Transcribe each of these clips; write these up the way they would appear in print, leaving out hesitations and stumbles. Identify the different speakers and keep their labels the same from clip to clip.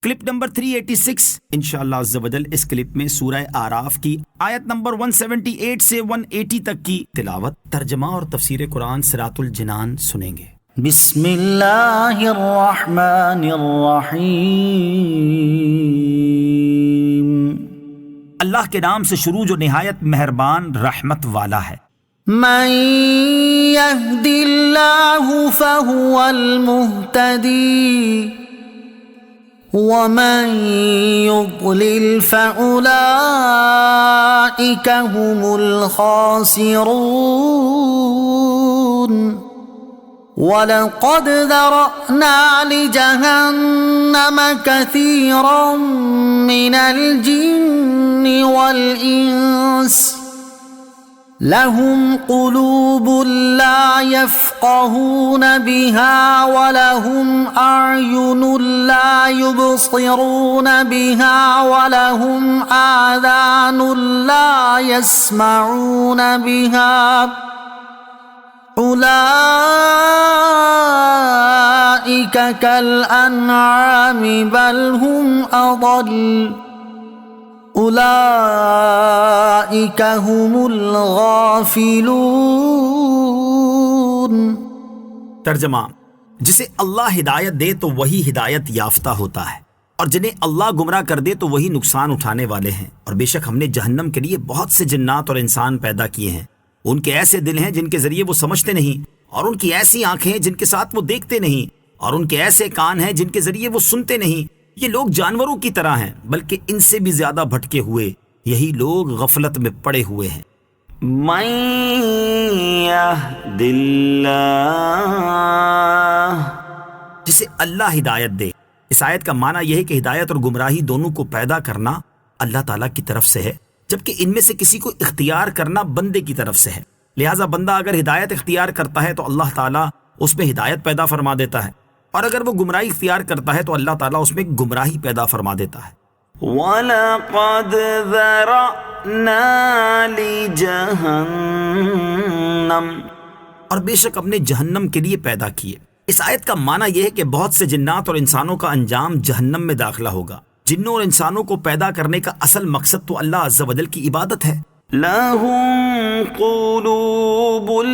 Speaker 1: Clip number 386 انشاءاللہ عز و جل اس کلپ میں سورہ اعراف کی آیت نمبر 178 سے 180 تک کی تلاوت، ترجمہ اور تفسیر قرآن صراط الجنان سنیں گے۔
Speaker 2: بسم اللہ الرحمن الرحیم،
Speaker 1: اللہ کے نام سے شروع جو نہایت مہربان رحمت والا ہے۔
Speaker 2: من یہد اللہ فہو المہتدی ومن یضلل فأولئک هم الخاسرون۔ وَلَقَدْ ذَرَأْنَا لِجَهَنَّمَ كَثِيرًا مِنَ الْجِنِّ وَالْإِنسِ لَهُمْ قُلُوبٌ لَا يَفْقَهُونَ بِهَا وَلَهُمْ أَعْيُنٌ لَا يُبْصِرُونَ بِهَا وَلَهُمْ آذَانٌ لَا يَسْمَعُونَ بِهَا أُولَئِكَ كَالْأَنْعَامِ بَلْ هُمْ أَضَلُّ اولئک هم الغافلون۔
Speaker 1: ترجمہ: جسے اللہ ہدایت دے تو وہی ہدایت یافتہ ہوتا ہے، اور جنہیں اللہ گمراہ کر دے تو وہی نقصان اٹھانے والے ہیں۔ اور بے شک ہم نے جہنم کے لیے بہت سے جنات اور انسان پیدا کیے ہیں، ان کے ایسے دل ہیں جن کے ذریعے وہ سمجھتے نہیں، اور ان کی ایسی آنکھیں ہیں جن کے ساتھ وہ دیکھتے نہیں، اور ان کے ایسے کان ہیں جن کے ذریعے وہ سنتے نہیں۔ یہ لوگ جانوروں کی طرح ہیں، بلکہ ان سے بھی زیادہ بھٹکے ہوئے، یہی لوگ غفلت میں پڑے ہوئے ہیں۔
Speaker 2: من یہد اللہ،
Speaker 1: جسے اللہ ہدایت دے۔ اس آیت کا معنی یہ ہے کہ ہدایت اور گمراہی دونوں کو پیدا کرنا اللہ تعالیٰ کی طرف سے ہے، جبکہ ان میں سے کسی کو اختیار کرنا بندے کی طرف سے ہے۔ لہٰذا بندہ اگر ہدایت اختیار کرتا ہے تو اللہ تعالیٰ اس میں ہدایت پیدا فرما دیتا ہے، اور اگر وہ گمراہی اختیار کرتا ہے تو اللہ تعالیٰ اس میں گمراہی پیدا فرما دیتا ہے۔
Speaker 2: وَلَقَدْ ذَرَأْنَا لِجَهَنَّمَ،
Speaker 1: اور بے شک ہم نے جہنم کے لیے پیدا کیے۔ اس آیت کا معنی یہ ہے کہ بہت سے جنات اور انسانوں کا انجام جہنم میں داخلہ ہوگا۔ جنوں اور انسانوں کو پیدا کرنے کا اصل مقصد تو اللہ عز و جل کی عبادت ہے۔
Speaker 2: لَهُمْ قُلُوبٌ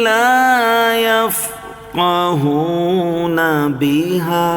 Speaker 2: لَا يَفْقَهُونَ بِهَا،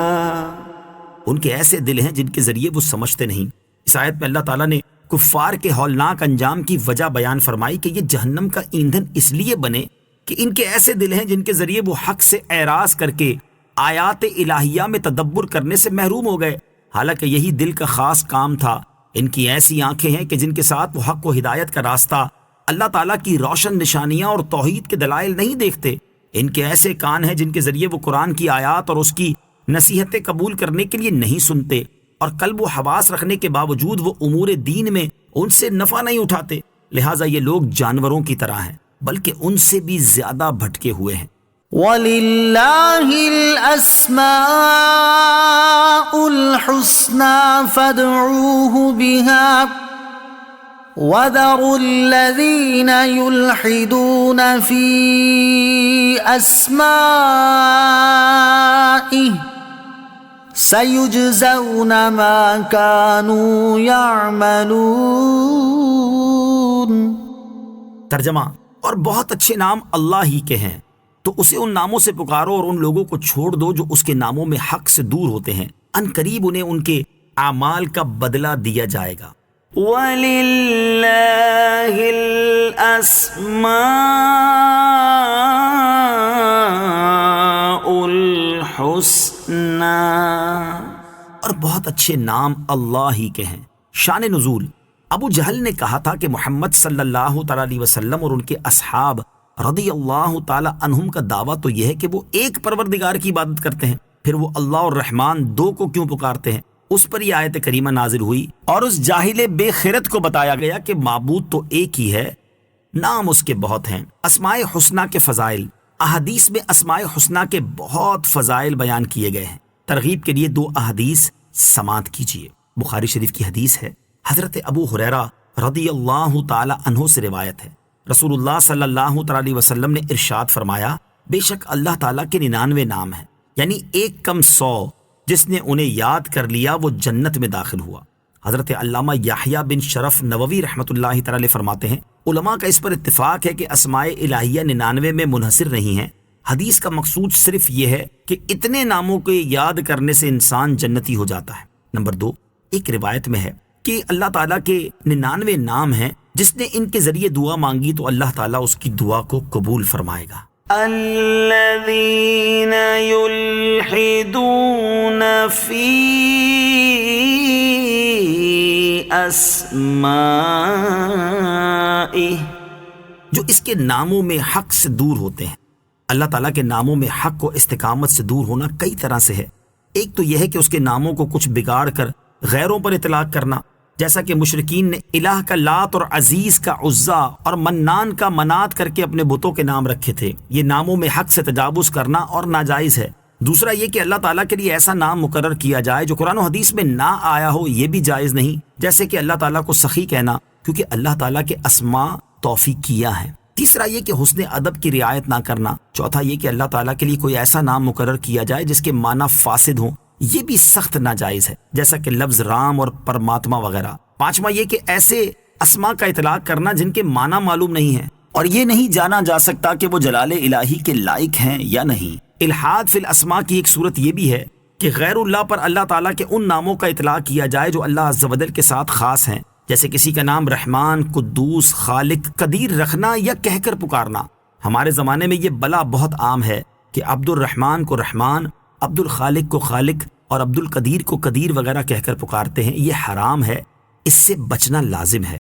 Speaker 1: ان کے ایسے دل ہیں جن کے ذریعے وہ سمجھتے نہیں۔ اس آیت میں اللہ تعالیٰ نے کفار کے ہولناک انجام کی وجہ بیان فرمائی کہ یہ جہنم کا ایندھن اس لیے بنے کہ ان کے ایسے دل ہیں جن کے ذریعے وہ حق سے اعراض کر کے آیات الہیہ میں تدبر کرنے سے محروم ہو گئے، حالانکہ یہی دل کا خاص کام تھا۔ ان کی ایسی آنکھیں ہیں کہ جن کے ساتھ وہ حق و ہدایت کا راستہ، اللہ تعالیٰ کی روشن نشانیاں اور توحید کے دلائل نہیں دیکھتے۔ ان کے ایسے کان ہیں جن کے ذریعے وہ قرآن کی آیات اور اس کی نصیحتیں قبول کرنے کے لیے نہیں سنتے، اور قلب و حواس رکھنے کے باوجود وہ امور دین میں ان سے نفع نہیں اٹھاتے۔ لہٰذا یہ لوگ جانوروں کی طرح ہیں، بلکہ ان سے بھی زیادہ بھٹکے ہوئے ہیں۔
Speaker 2: وَلِلَّهِ الْأَسْمَاءُ الْحُسْنَى فَادْعُوهُ بِهَا وَذَرُوا الَّذِينَ يُلْحِدُونَ فِي أَسْمَائِهِ سَيُجْزَوْنَ مَا كَانُوا يَعْمَلُونَ۔
Speaker 1: ترجمہ: اور بہت اچھے نام اللہ ہی کے ہیں، تو اسے ان ناموں سے پکارو اور ان لوگوں کو چھوڑ دو جو اس کے ناموں میں حق سے دور ہوتے ہیں، ان قریب انہیں ان کے اعمال کا بدلہ دیا جائے گا۔
Speaker 2: وَلِلَّهِ الْأَسْمَاءُ الْحُسْنَى،
Speaker 1: اور بہت اچھے نام اللہ ہی کے ہیں۔ شان نزول: ابو جہل نے کہا تھا کہ محمد صلی اللہ تعالیٰ علیہ وسلم اور ان کے اصحاب رضی اللہ تعالیٰ عنہم کا دعویٰ تو یہ ہے کہ وہ ایک پروردگار کی عبادت کرتے ہیں، پھر وہ اللہ اور رحمان دو کو کیوں پکارتے ہیں؟ اس پر یہ آیت کریمہ نازل ہوئی، اور اس جاہل بے خیرت کو بتایا گیا کہ معبود تو ایک ہی ہے، نام اس کے بہت ہیں۔ اسماء حسنہ کے فضائل: احادیث میں اسماء حسنہ کے بہت فضائل بیان کیے گئے ہیں۔ ترغیب کے لیے 2 احادیث سماعت کیجیے۔ بخاری شریف کی حدیث ہے، حضرت ابو ہریرہ رضی اللہ تعالی عنہ سے روایت ہے، رسول اللہ صلی اللہ تعالی علیہ وسلم نے ارشاد فرمایا، بے شک اللہ تعالیٰ کے 99 نام ہیں، یعنی ایک کم 100 جس نے انہیں یاد کر لیا وہ جنت میں داخل ہوا۔ حضرت علامہ یحییٰ بن شرف نووی رحمۃ اللہ تعالی فرماتے ہیں علماء کا اس پر اتفاق ہے کہ اسماء الہیہ 99 میں منحصر نہیں ہیں۔ حدیث کا مقصود صرف یہ ہے کہ اتنے ناموں کو یاد کرنے سے انسان جنتی ہو جاتا ہے۔ نمبر 2، ایک روایت میں ہے کہ اللہ تعالیٰ کے 99 نام ہیں، جس نے ان کے ذریعے دعا مانگی تو اللہ تعالیٰ اس کی دعا کو قبول فرمائے گا۔
Speaker 2: الذين يلحدون في أسمائه،
Speaker 1: جو اس کے ناموں میں حق سے دور ہوتے ہیں۔ اللہ تعالیٰ کے ناموں میں حق و استقامت سے دور ہونا کئی طرح سے ہے۔ ایک تو یہ ہے کہ اس کے ناموں کو کچھ بگاڑ کر غیروں پر اطلاق کرنا، جیسا کہ مشرکین نے الہ کا لات اور عزیز کا عزا اور منان کا منات کر کے اپنے بتوں کے نام رکھے تھے۔ یہ ناموں میں حق سے تجاوز کرنا اور ناجائز ہے۔ دوسرا یہ کہ اللہ تعالیٰ کے لیے ایسا نام مقرر کیا جائے جو قرآن و حدیث میں نہ آیا ہو، یہ بھی جائز نہیں، جیسے کہ اللہ تعالیٰ کو سخی کہنا، کیونکہ اللہ تعالیٰ کے اسماء توفیق کیا ہے۔ تیسرا یہ کہ حسن ادب کی رعایت نہ کرنا۔ چوتھا یہ کہ اللہ تعالیٰ کے لیے کوئی ایسا نام مقرر کیا جائے جس کے معنی فاسد ہوں، یہ بھی سخت ناجائز ہے، جیسا کہ لفظ رام اور پرماتما وغیرہ۔ پانچواں یہ کہ ایسے اسماء کا اطلاق کرنا جن کے معنی معلوم نہیں ہے اور یہ نہیں جانا جا سکتا کہ وہ جلال الہی کے لائق ہیں یا نہیں۔ الحاد فی الاسماء کی ایک صورت یہ بھی ہے کہ غیر اللہ پر اللہ تعالیٰ کے ان ناموں کا اطلاق کیا جائے جو اللہ عز و جل کے ساتھ خاص ہیں، جیسے کسی کا نام رحمان، قدوس، خالق، قدیر رکھنا یا کہہ کر پکارنا۔ ہمارے زمانے میں یہ بلا بہت عام ہے کہ عبد الرحمن کو رحمان، عبد الخالق کو خالق اور عبد القدیر کو قدیر وغیرہ کہہ کر پکارتے ہیں۔ یہ حرام ہے، اس سے بچنا لازم ہے۔